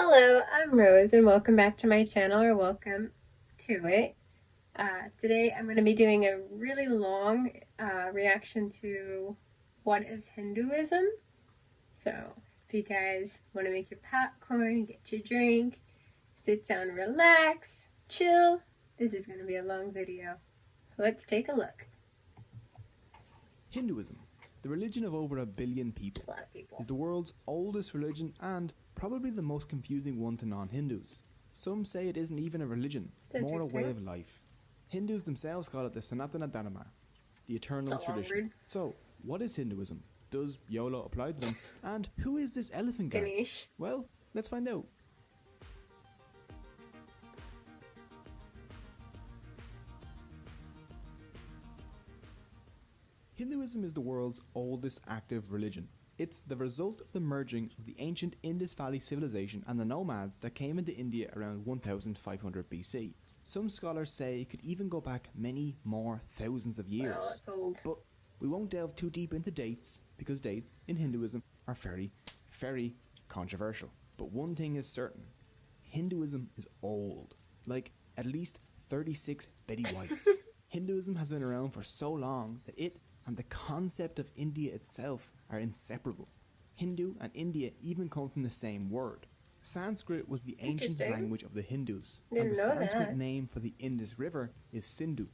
Hello, I'm Rose and welcome back to my channel, or welcome to it. Today I'm going to be doing a really long reaction to what is Hinduism. So if you guys want to make your popcorn, get your drink, sit down, relax, chill, this is going to be a long video. So let's take a look. Hinduism, the religion of over 1 billion people, A lot of people. is the world's oldest religion and probably the most confusing one to non-Hindus. Some say it isn't even a religion, more a way of life. Hindus themselves call it the Sanātana Dharma, the eternal tradition. So, what is Hinduism? Does YOLO apply to them? And who is this elephant guy? Finish. Well, let's find out. Hinduism is the world's oldest active religion. It's the result of the merging of the ancient Indus Valley civilization and the nomads that came into India around 1500 BC. Some scholars say it could even go back many more thousands of years. Wow, that's old. But we won't delve too deep into dates, because dates in Hinduism are very controversial. But one thing is certain, Hinduism is old, like at least 36 Betty Whites. Hinduism has been around for so long that it and the concept of India itself are inseparable. Hindu and India even come from the same word. Sanskrit was the ancient language of the Hindus, and the Sanskrit name for the Indus River is Sindhu.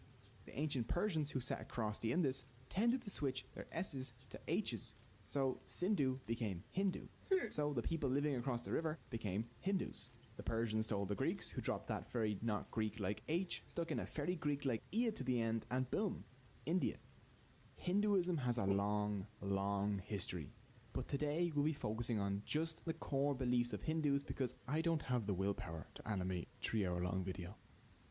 The ancient Persians who sat across the Indus tended to switch their S's to H's, so Sindhu became Hindu. So the people living across the river became Hindus. The Persians told the Greeks, who dropped that very not Greek-like H, stuck in a very Greek-like E to the end, and boom, India. Hinduism has a long history, but today we'll be focusing on just the core beliefs of Hindus because I don't have the willpower to animate a 3-hour-long video.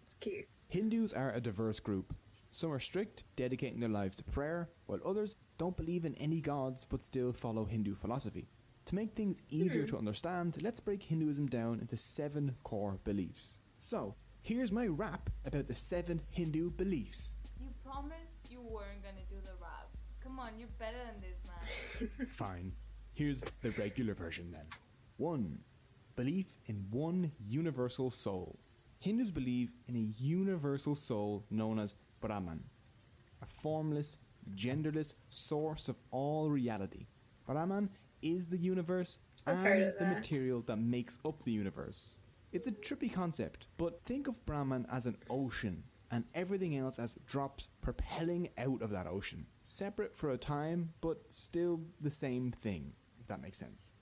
It's cute. Hindus are a diverse group. Some are strict, dedicating their lives to prayer, while others don't believe in any gods but still follow Hindu philosophy. To make things easier to understand, let's break Hinduism down into 7 core beliefs. So, here's my rap about the 7 Hindu beliefs. You promised you weren't gonna do the rap. Come on, you're better than this, man. Fine. Here's the regular version then. 1. Belief in one universal soul. Hindus believe in a universal soul known as Brahman, a formless, genderless source of all reality. Brahman is the universe and the material that makes up the universe. It's a trippy concept, but think of Brahman as an ocean and everything else as drops propelling out of that ocean. Separate for a time, but still the same thing, if that makes sense.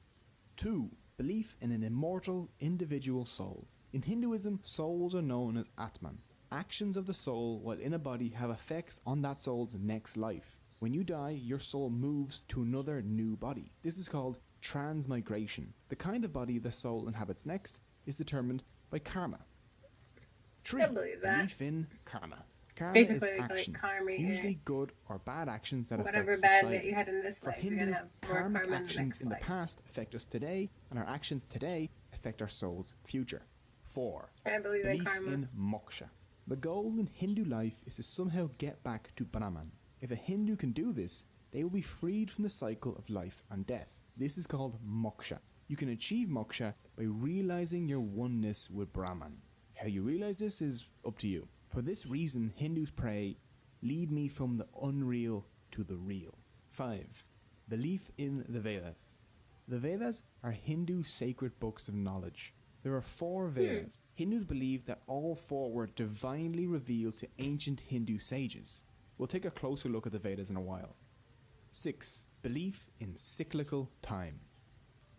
2. Belief in an immortal individual soul. In Hinduism, souls are known as Atman. Actions of the soul while in a body have effects on that soul's next life. When you die, your soul moves to another new body. This is called transmigration. The kind of body the soul inhabits next is determined by karma. 3. Belief in karma. Karma is action, usually good or bad actions that affect society. That you had in this For life, Hindus, karmic karma actions in the past affect us today, and our actions today affect our soul's future. 4. Belief in MOKSHA. The goal in Hindu life is to somehow get back to Brahman. If a Hindu can do this, they will be freed from the cycle of life and death. This is called MOKSHA. You can achieve MOKSHA by realizing your oneness with Brahman. How you realize this is up to you. For this reason, Hindus pray, lead me from the unreal to the real. 5. Belief in the VEDAS. The VEDAS are Hindu sacred books of knowledge. There are 4 VEDAS. Hindus believe that all 4 were divinely revealed to ancient Hindu sages. We'll take a closer look at the VEDAS in a while. 6. Belief in cyclical time.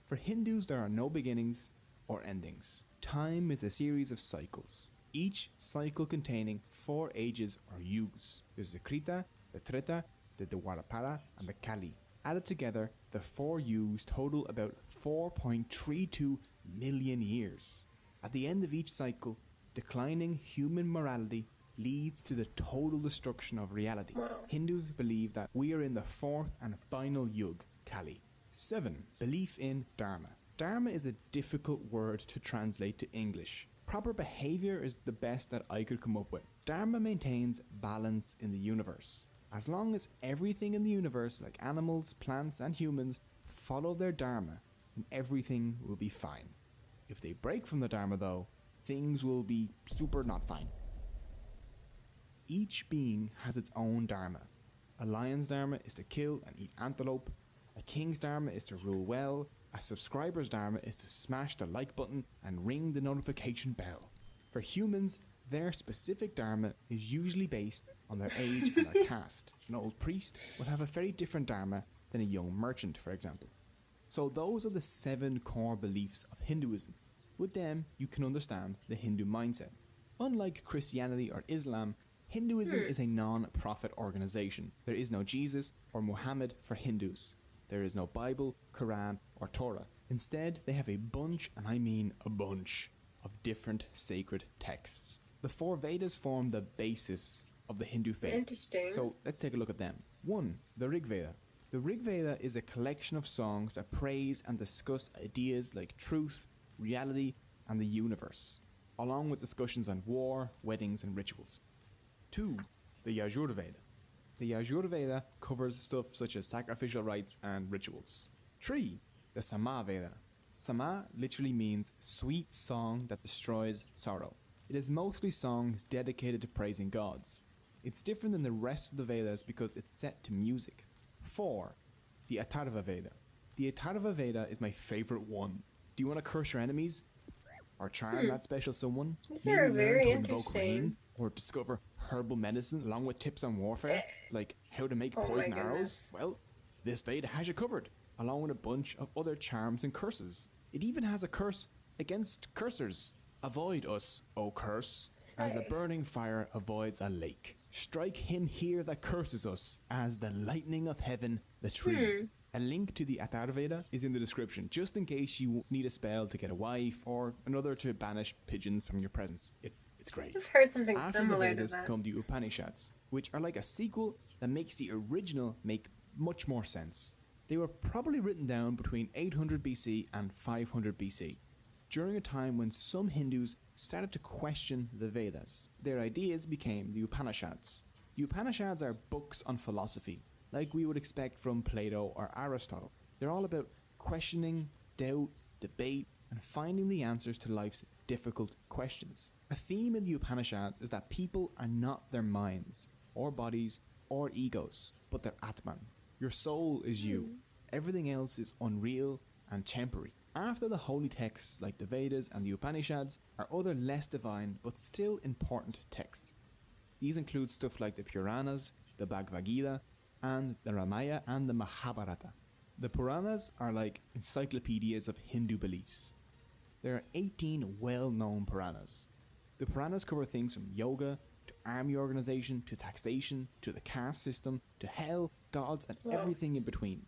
For Hindus, there are no beginnings or endings. Time is a series of cycles, each cycle containing 4 ages or yugas. There's the Krita, the Treta, the Dwapara, and the Kali. Added together, the 4 yugas total about 4.32 million years. At the end of each cycle, declining human morality leads to the total destruction of reality. Hindus believe that we are in the 4th and final yug, Kali. 7. Belief in Dharma. Dharma is a difficult word to translate to English. Proper behavior is the best that I could come up with. Dharma maintains balance in the universe. As long as everything in the universe, like animals, plants, and humans, follow their Dharma, then everything will be fine. If they break from the Dharma though, things will be super not fine. Each being has its own Dharma. A lion's Dharma is to kill and eat antelope. A king's Dharma is to rule well. A subscriber's Dharma is to smash the like button and ring the notification bell. For humans, their specific Dharma is usually based on their age and their caste. An old priest will have a very different Dharma than a young merchant, for example. So those are the 7 core beliefs of Hinduism. With them, you can understand the Hindu mindset. Unlike Christianity or Islam, Hinduism is a non-profit organization. There is no Jesus or Muhammad for Hindus. There is no Bible, Quran, or Torah. Instead, they have a bunch, and I mean a bunch, of different sacred texts. The 4 Vedas form the basis of the Hindu faith. Interesting. So let's take a look at them. 1. The Rig Veda. The Rig Veda is a collection of songs that praise and discuss ideas like truth, reality, and the universe, along with discussions on war, weddings, and rituals. 2. The Yajur Veda. The Yajur Veda covers stuff such as sacrificial rites and rituals. 3. The Sama Veda. Sama literally means sweet song that destroys sorrow. It is mostly songs dedicated to praising gods. It's different than the rest of the Vedas because it's set to music. 4. The Atharva Veda. The Atharva Veda is my favorite one. Do you want to curse your enemies? Or charm that special someone? These Maybe are learn very to invoke interesting. rain? Or discover herbal medicine along with tips on warfare? Like how to make poison arrows? Well, this Veda has you covered, along with a bunch of other charms and curses. It even has a curse against cursers. Avoid us, O curse, as a burning fire avoids a lake. Strike him here that curses us, as the lightning of heaven the tree. A link to the Atharva Veda is in the description, just in case you need a spell to get a wife or another to banish pigeons from your presence. It's great. I've heard something After the similar to Vedas that. come the Upanishads, which are like a sequel that makes the original make much more sense. They were probably written down between 800 BC and 500 BC, during a time when some Hindus started to question the Vedas. Their ideas became the Upanishads. The Upanishads are books on philosophy, like we would expect from Plato or Aristotle. They're all about questioning, doubt, debate, and finding the answers to life's difficult questions. A theme in the Upanishads is that people are not their minds, or bodies, or egos, but their Atman. Your soul is you. Everything else is unreal and temporary. After the holy texts like the Vedas and the Upanishads are other less divine but still important texts. These include stuff like the Puranas, the Bhagavad Gita, and the Ramayana and the Mahabharata. The Puranas are like encyclopedias of Hindu beliefs. There are 18 well-known Puranas. The Puranas cover things from yoga, to army organization, to taxation, to the caste system, to hell, gods, and everything in between.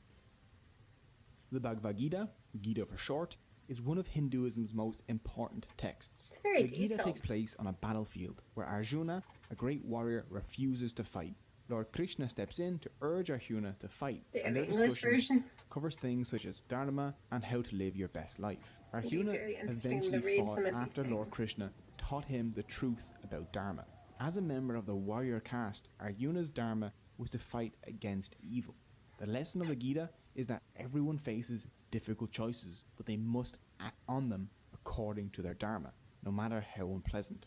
The Bhagavad Gita, Gita for short, is one of Hinduism's most important texts. It's very the Gita detailed. takes place on a battlefield where Arjuna, a great warrior, refuses to fight. Lord Krishna steps in to urge Arjuna to fight, They have and their an English discussion version. covers things such as dharma and how to live your best life. It'd be Arjuna very interesting eventually to read fought some of these after Lord things. Krishna taught him the truth about dharma. As a member of the warrior caste, Arjuna's dharma was to fight against evil. The lesson of the Gita is that everyone faces difficult choices, but they must act on them according to their dharma, no matter how unpleasant.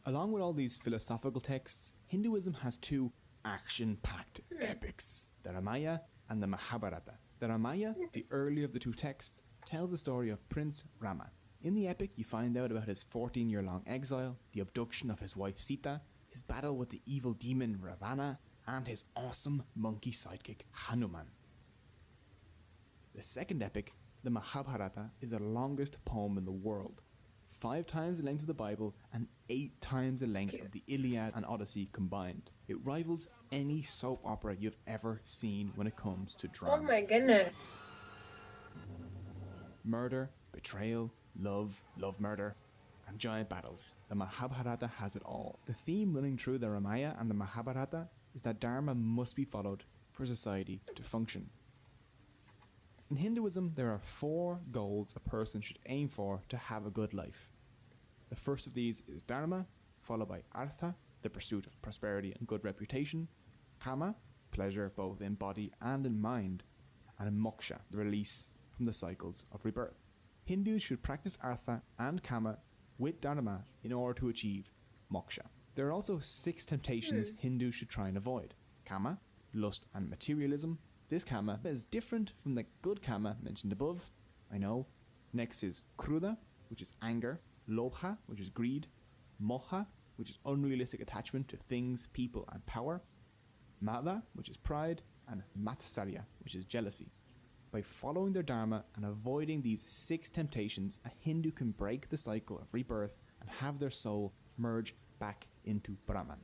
Along with all these philosophical texts, Hinduism has 2 action-packed epics, the Ramayana and the Mahabharata. The Ramayana, the earlier of the 2 texts, tells the story of Prince Rama. In the epic, you find out about his 14-year-long exile, the abduction of his wife Sita, his battle with the evil demon Ravana, and his awesome monkey sidekick Hanuman. The second epic, the Mahabharata, is the longest poem in the world, 5 times the length of the Bible and 8 times the length of the Iliad and Odyssey combined. It rivals any soap opera you've ever seen when it comes to Oh drama. my goodness. Murder, betrayal, love, murder, and giant battles. The Mahabharata has it all. The theme running through the Ramayana and the Mahabharata is that dharma must be followed for society to function. In Hinduism, there are 4 goals a person should aim for to have a good life. The first of these is dharma, followed by artha, the pursuit of prosperity and good reputation, kama, pleasure both in body and in mind, and moksha, the release from the cycles of rebirth. Hindus should practice artha and kama with dharma in order to achieve moksha. There are also 6 temptations Hindus should try and avoid. Kama, lust and materialism. This kama is different from the good kama mentioned above, I know. Next is kruda, which is anger. Lobha, which is greed. Moha, which is unrealistic attachment to things, people and power. Mada, which is pride. And matsarya, which is jealousy. By following their dharma and avoiding these 6 temptations, a Hindu can break the cycle of rebirth and have their soul merge back into Brahman.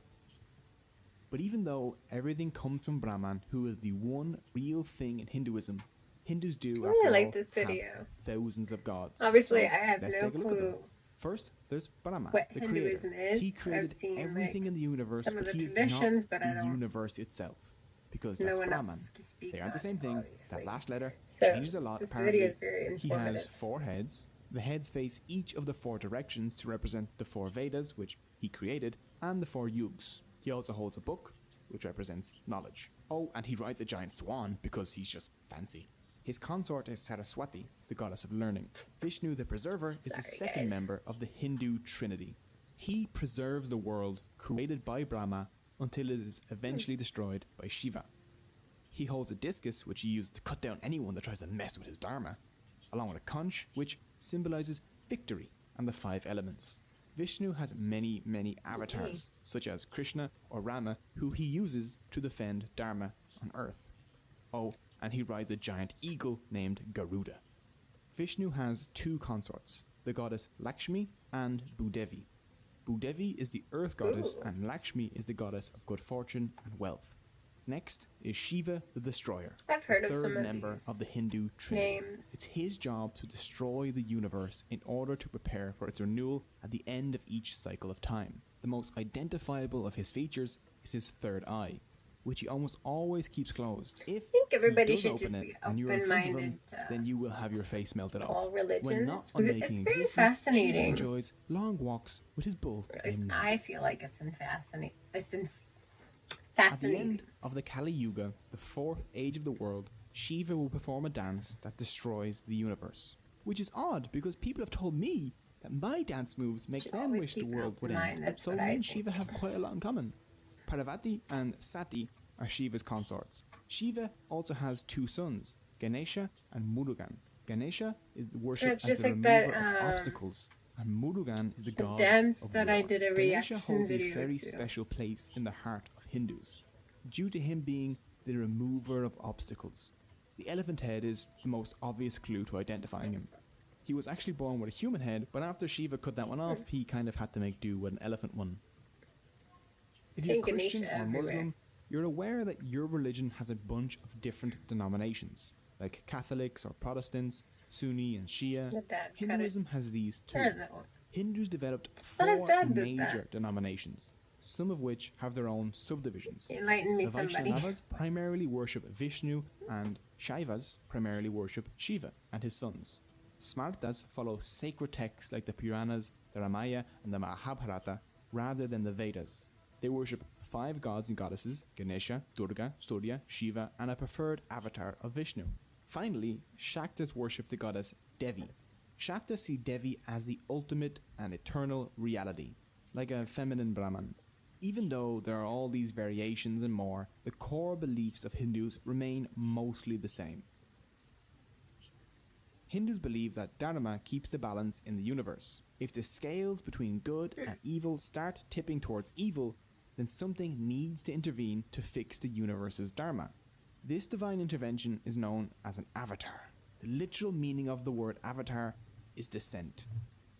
But even though everything comes from Brahman, who is the one real thing in Hinduism, Hindus do, I after really like all, this video. have thousands of gods. Obviously, So I have let's no take a look at them. clue First, there's Brahma, what the Hinduism creator. is. He created I've seen, everything in the universe, some of but the he is not traditions, but I the don't universe itself. Because know that's enough Brahman. to speak They aren't the on same it, thing. obviously. That last letter So, changes a lot, this apparently. video is very He has informative. 4 heads. The heads face each of the 4 directions to represent the 4 Vedas, which he created, and the 4 yugas. He also holds a book, which represents knowledge. Oh, and he rides a giant swan because he's just fancy. His consort is Saraswati, the goddess of learning. Vishnu, the preserver, is the second member of the Hindu trinity. He preserves the world created by Brahma until it is eventually destroyed by Shiva. He holds a discus, which he uses to cut down anyone that tries to mess with his dharma, along with a conch, which symbolizes victory and the 5 elements. Vishnu has many, many avatars, such as Krishna or Rama, who he uses to defend dharma on earth. Oh, and he rides a giant eagle named Garuda. Vishnu has 2 consorts, the goddess Lakshmi and Bhudevi. Bhudevi is the earth goddess and Lakshmi is the goddess of good fortune and wealth. Next is Shiva the Destroyer, I've heard the of some third of member these of the Hindu trinity. names. It's his job to destroy the universe in order to prepare for its renewal at the end of each cycle of time. The most identifiable of his features is his third eye, which he almost always keeps closed. If think everybody he does should open just it be and you're in front of him, open-minded to then you will have your face melted all off. religions. When not It's unmaking very existence, Shiva fascinating. enjoys long walks with his bull named Nandi. I feel like it's fascinating. At the end of the Kali Yuga, the 4th age of the world, Shiva will perform a dance that destroys the universe. Which is odd, because people have told me that my dance moves make them wish the world would end. So me and Shiva have quite a lot in common. Parvati and Sati are Shiva's consorts. Shiva also has 2 sons, Ganesha and Murugan. Ganesha is worshipped as the remover of obstacles, and Murugan is the god dance of that war. I did a Ganesha reaction holds a video very to. special place in the heart of Hindus, due to him being the remover of obstacles. The elephant head is the most obvious clue to identifying him. He was actually born with a human head, but after Shiva cut that one off, he kind of had to make do with an elephant one. If you're Christian or Muslim, you're aware that your religion has a bunch of different denominations, like Catholics or Protestants, Sunni and Shia. Hinduism has these 2. Hindus developed 4 major denominations, some of which have their own subdivisions. Enlighten me, The Vaishnavas primarily worship Vishnu, and Shaivas primarily worship Shiva and his sons. Smartas follow sacred texts like the Puranas, the Ramayana and the Mahabharata, rather than the Vedas. They worship 5 gods and goddesses, Ganesha, Durga, Surya, Shiva, and a preferred avatar of Vishnu. Finally, Shaktas worship the goddess Devi. Shaktas see Devi as the ultimate and eternal reality, like a feminine Brahman. Even though there are all these variations and more, the core beliefs of Hindus remain mostly the same. Hindus believe that Dharma keeps the balance in the universe. If the scales between good and evil start tipping towards evil, then something needs to intervene to fix the universe's Dharma. This divine intervention is known as an avatar. The literal meaning of the word avatar is descent.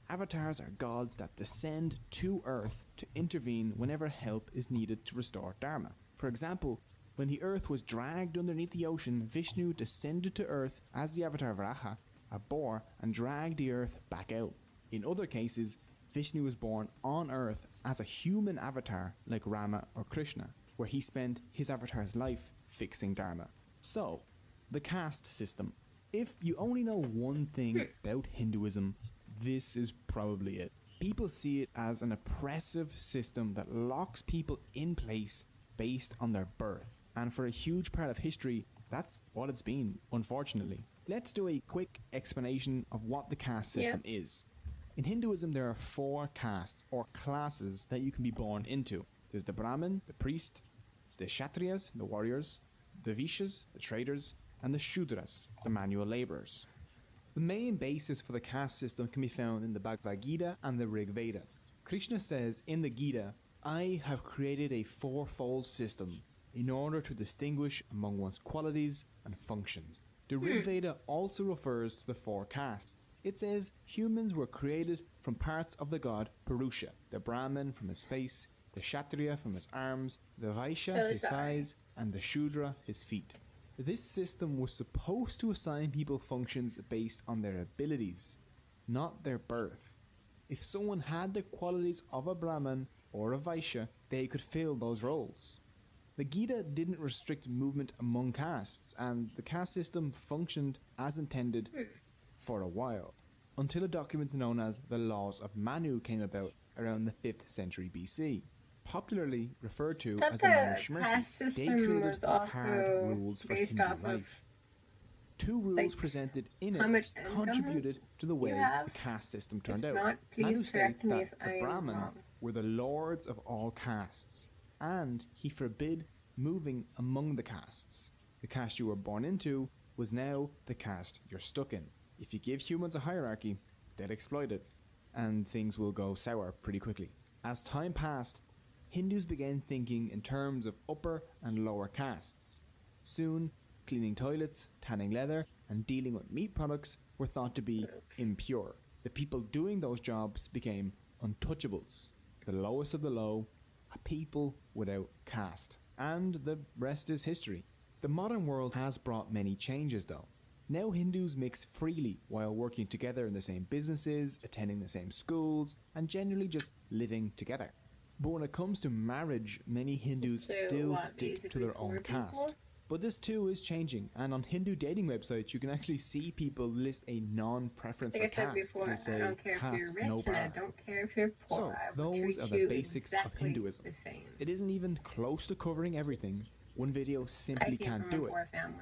Avatars are gods that descend to Earth to intervene whenever help is needed to restore Dharma. For example, when the Earth was dragged underneath the ocean, Vishnu descended to Earth as the avatar Varaha, a boar, and dragged the Earth back out. In other cases, Vishnu was born on Earth as a human avatar like Rama or Krishna, where he spent his avatar's life fixing Dharma. So, the caste system. If you only know one thing about Hinduism, this is probably it. People see it as an oppressive system that locks people in place based on their birth. And for a huge part of history, that's what it's been, unfortunately. Let's do a quick explanation of what the caste system is. In Hinduism, there are 4 castes or classes that you can be born into. There's the Brahmin, the priest, the Kshatriyas, the warriors, the Vaishyas, the traders, and the Shudras, the manual laborers. The main basis for the caste system can be found in the Bhagavad Gita and the Rig Veda. Krishna says in the Gita, "I have created a 4-fold system in order to distinguish among one's qualities and functions." The Rig Veda also refers to the 4 castes. It says humans were created from parts of the god Purusha, the Brahmin from his face, the Kshatriya from his arms, the Vaishya his thighs, and the Shudra his feet. This system was supposed to assign people functions based on their abilities, not their birth. If someone had the qualities of a Brahmin or a Vaishya, they could fill those roles. The Gita didn't restrict movement among castes, and the caste system functioned as intended for a while, until a document known as the Laws of Manu came about around the 5th century BC. Popularly referred to as the Manu Smriti, they created hard rules for Hindu life. 2 rules presented in it contributed to the way the caste system turned out. Manu states that the Brahmin were the lords of all castes, and he forbid moving among the castes. The caste you were born into was now the caste you're stuck in. If you give humans a hierarchy, they'll exploit it, and things will go sour pretty quickly. As time passed, Hindus began thinking in terms of upper and lower castes. Soon, cleaning toilets, tanning leather, and dealing with meat products were thought to be impure. The people doing those jobs became untouchables, the lowest of the low, a people without caste. And the rest is history. The modern world has brought many changes though. Now Hindus mix freely while working together in the same businesses, attending the same schools, and generally just living together. But when it comes to marriage, many Hindus still stick to their own caste. But this too is changing, and on Hindu dating websites you can actually see people list a non-preference for caste. They say, I don't care caste, if you're rich, no and I power. don't care if you're poor. So, those are the basics of Hinduism. It isn't even close to covering everything. One video simply can't do it.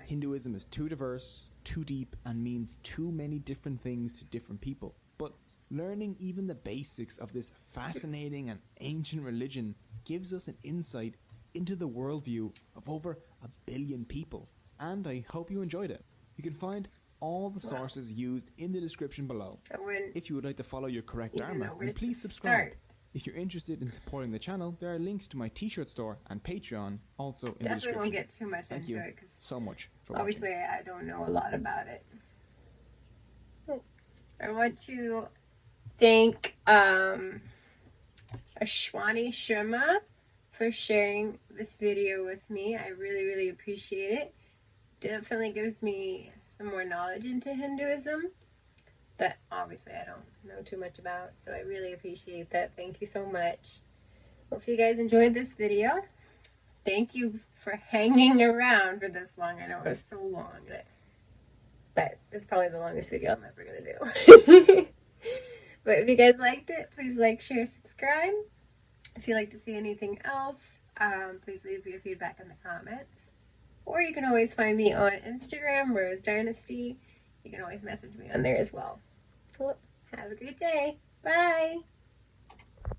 Hinduism is too diverse, too deep, and means too many different things to different people. But learning even the basics of this fascinating and ancient religion gives us an insight into the worldview of over 1 billion people, and I hope you enjoyed it. You can find all the sources used in the description below. If you would like to follow your correct Dharma, then please subscribe. If you're interested in supporting the channel, there are links to my t-shirt store and Patreon also in the description. Won't get too much Thank into you it, so much for obviously watching. I don't know a lot about it. I want to thank Ashwani Sharma for sharing this video with me. I really appreciate it. Definitely gives me some more knowledge into Hinduism that obviously I don't know too much about, so I really appreciate that. Thank you so much. Hope you guys enjoyed this video. Thank you for hanging around for this long. I know it was so long, but it's probably the longest video I'm ever gonna do. But if you guys liked it, please like, share, subscribe. If you'd like to see anything else, please leave your feedback in the comments. Or you can always find me on Instagram, Rose Dynasty. You can always message me on there as well. Well, have a great day. Bye.